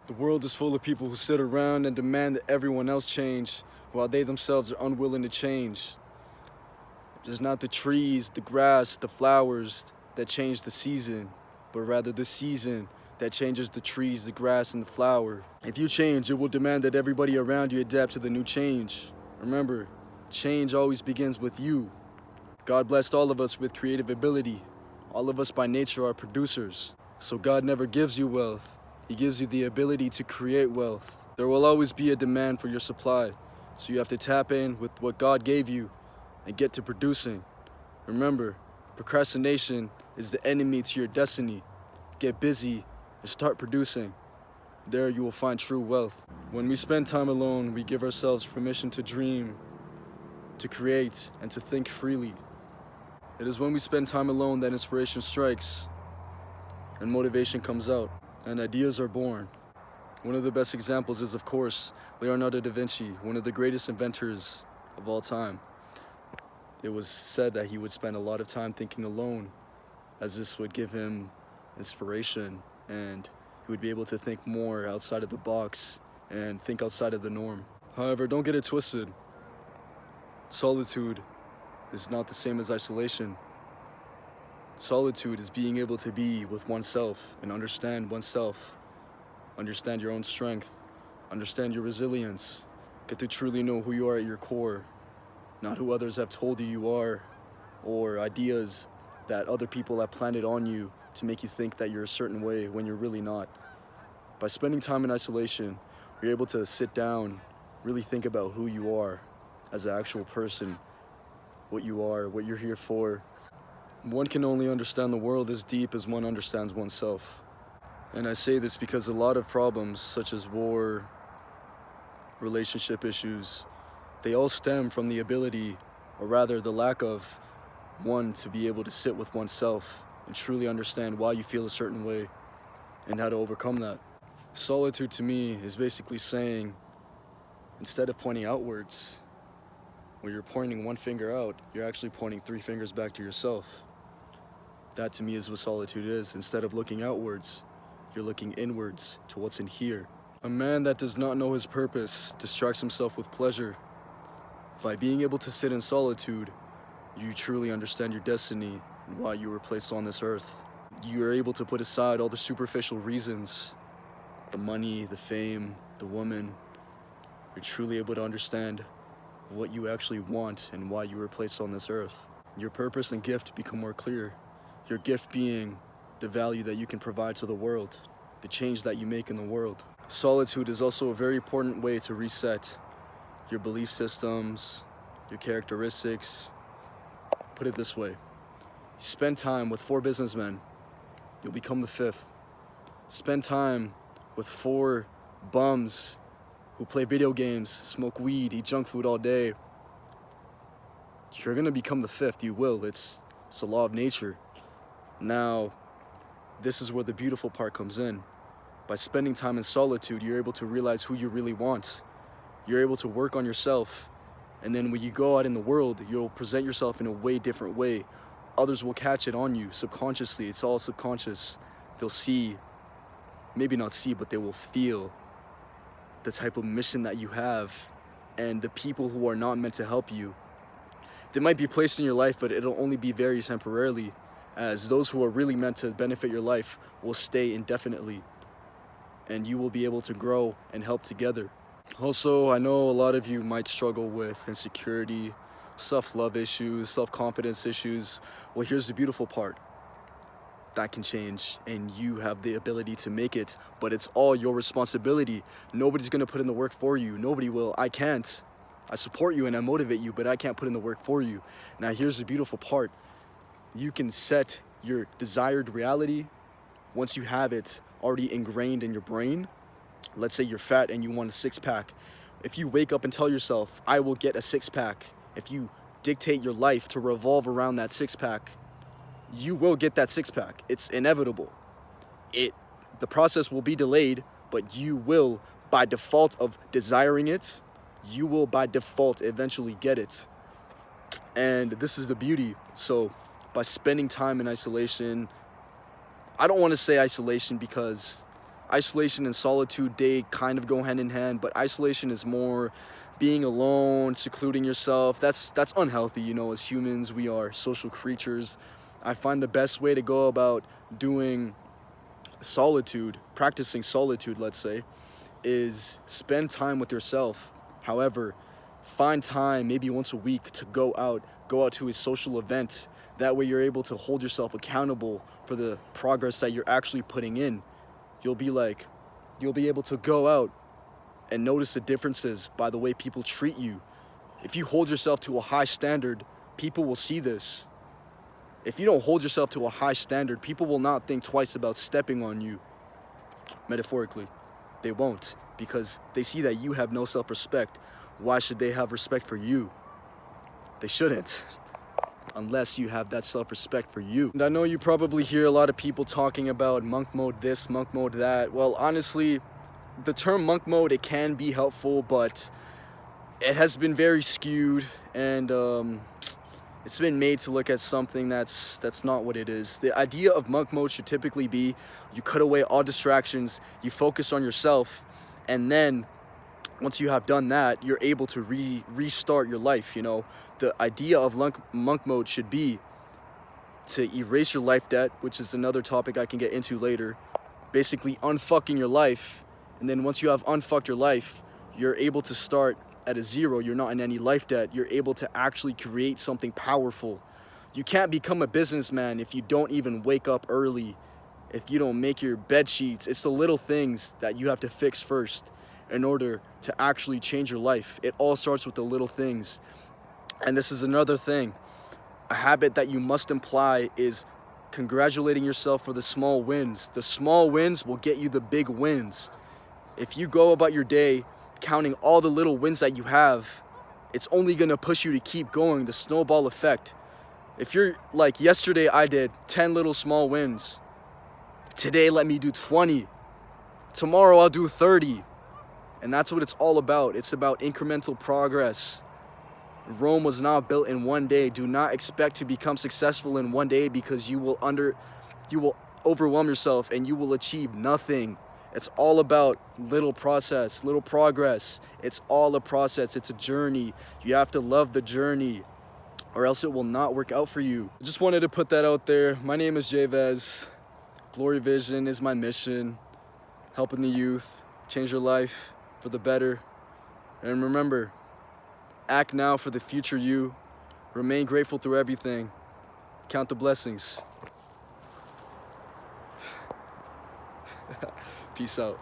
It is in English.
The world is full of people who sit around and demand that everyone else change, while they themselves are unwilling to change. It is not the trees, the grass, the flowers that change the season, but rather the season that changes the trees, the grass, and the flower. If you change, it will demand that everybody around you adapt to the new change. Remember, change always begins with you. God blessed all of us with creative ability. All of us by nature are producers. So God never gives you wealth. He gives you the ability to create wealth. There will always be a demand for your supply, so you have to tap in with what God gave you and get to producing. Remember, procrastination is the enemy to your destiny. Get busy and start producing. There you will find true wealth. When we spend time alone, we give ourselves permission to dream, to create, and to think freely. It is when we spend time alone that inspiration strikes and motivation comes out and ideas are born. One of the best examples is, of course, Leonardo da Vinci, one of the greatest inventors of all time. It was said that he would spend a lot of time thinking alone, as this would give him inspiration and he would be able to think more outside of the box and think outside of the norm. However, don't get it twisted. Solitude is not the same as isolation. Solitude is being able to be with oneself and understand oneself, understand your own strength, understand your resilience, get to truly know who you are at your core, not who others have told you are, or ideas that other people have planted on you to make you think that you're a certain way when you're really not. By spending time in isolation, you're able to sit down, really think about who you are as an actual person, what you are, what you're here for. One can only understand the world as deep as one understands oneself. And I say this because a lot of problems, such as war, relationship issues, they all stem from the ability, or rather the lack of, one to be able to sit with oneself and truly understand why you feel a certain way and how to overcome that. Solitude to me is basically saying, instead of pointing outwards, when you're pointing one finger out, you're actually pointing three fingers back to yourself. That to me is what solitude is. Instead of looking outwards, you're looking inwards to what's in here. A man that does not know his purpose distracts himself with pleasure. By being able to sit in solitude, you truly understand your destiny and why you were placed on this earth. You are able to put aside all the superficial reasons, the money, the fame, the woman. You're truly able to understand what you actually want and why you were placed on this earth. Your purpose and gift become more clear. Your gift being the value that you can provide to the world, the change that you make in the world. Solitude is also a very important way to reset your belief systems, your characteristics. Put it this way, you spend time with 4 businessmen, you'll become the 5th. Spend time with 4 bums who play video games, smoke weed, eat junk food all day. You're gonna become the 5th, you will. It's a law of nature. Now, this is where the beautiful part comes in. By spending time in solitude, you're able to realize who you really want. You're able to work on yourself. And then when you go out in the world, you'll present yourself in a way different way. Others will catch it on you subconsciously. It's all subconscious. They'll see, maybe not see, but they will feel the type of mission that you have. And the people who are not meant to help you, they might be placed in your life, but it'll only be very temporarily, as those who are really meant to benefit your life will stay indefinitely, and you will be able to grow and help together. Also, I know a lot of you might struggle with insecurity, self-love issues, self-confidence issues. Well, here's the beautiful part. That can change, and you have the ability to make it, but it's all your responsibility. Nobody's gonna put in the work for you. Nobody will. I can't. I support you and I motivate you, but I can't put in the work for you. Now, here's the beautiful part. You can set your desired reality once you have it already ingrained in your brain. Let's say you're fat and you want a 6-pack. If you wake up and tell yourself, I will get a 6-pack, if you dictate your life to revolve around that 6-pack, you will get that 6-pack. It's inevitable. The process will be delayed, but you will, by default of desiring it, you will by default eventually get it. And this is the beauty. So by spending time in isolation, I don't want to say isolation because isolation and solitude, they kind of go hand in hand, but isolation is more being alone, secluding yourself. That's unhealthy, you know. As humans, we are social creatures. I find the best way to go about doing solitude, practicing solitude, let's say, is spend time with yourself. However, find time maybe once a week to go out to a social event. That way you're able to hold yourself accountable for the progress that you're actually putting in. You'll be able to go out and notice the differences by the way people treat you. If you hold yourself to a high standard, people will see this. If you don't hold yourself to a high standard, people will not think twice about stepping on you. Metaphorically, they won't, because they see that you have no self-respect. Why should they have respect for you? They shouldn't, unless you have that self-respect for you. And I know you probably hear a lot of people talking about monk mode this, monk mode that. Well, honestly, the term monk mode, it can be helpful, but it has been very skewed, and it's been made to look at something that's not what it is. The idea of monk mode should typically be you cut away all distractions, you focus on yourself, and then once you have done that, you're able to restart your life, you know. The idea of monk mode should be to erase your life debt, which is another topic I can get into later. Basically unfucking your life, and then once you have unfucked your life, you're able to start at a zero. You're not in any life debt. You're able to actually create something powerful. You can't become a businessman if you don't even wake up early, if you don't make your bed sheets. It's the little things that you have to fix first in order to actually change your life. It all starts with the little things. And this is another thing. A habit that you must imply is congratulating yourself for the small wins. The small wins will get you the big wins. If you go about your day counting all the little wins that you have, it's only gonna push you to keep going, the snowball effect. If you're like, yesterday I did 10 little small wins. Today let me do 20. Tomorrow I'll do 30. And that's what it's all about. It's about incremental progress. Rome was not built in one day. Do not expect to become successful in one day, because you will overwhelm yourself and you will achieve nothing. It's all about little process, little progress. It's all a process. It's a journey. You have to love the journey, or else it will not work out for you. I just wanted to put that out there. My name is Javez. Glory Vision is my mission. Helping the youth change your life for the better. And remember, act now for the future you. Remain grateful through everything. Count the blessings. Peace out.